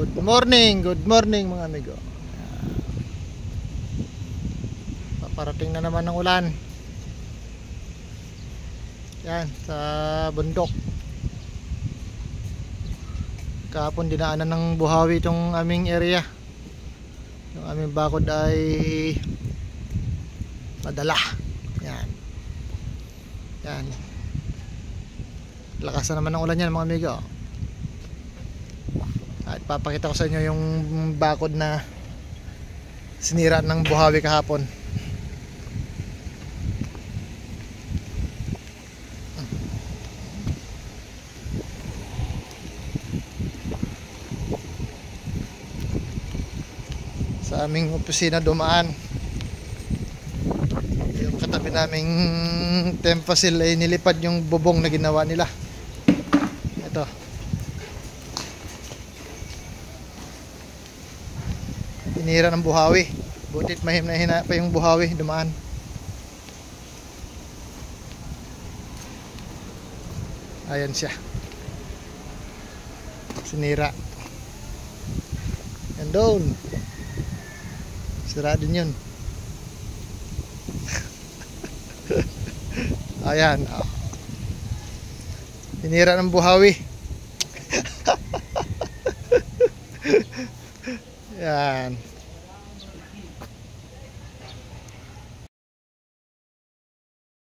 Good morning mga amigo. Paparating na naman ng ulan. Yan, sa bundok. Kahapon dinaanan ng buhawi itong aming area. Yung aming bakod ay madala. Yan. Yan. Lakas na naman ng ulan yan mga amigo. At papakita ko sa inyo yung bakod na sinira ng buhawi kahapon. Sa aming opisina dumaan. Yung katabi naming Tempasil ay nilipad yung bubong na ginawa nila. Ito. Tinira ng buhawi. Butit mahina pa yung buhawi dumaan. Ayan siya. Sinira. Yan doon. Sira din yun. Ayan. Tinira ng buhawi. Yan.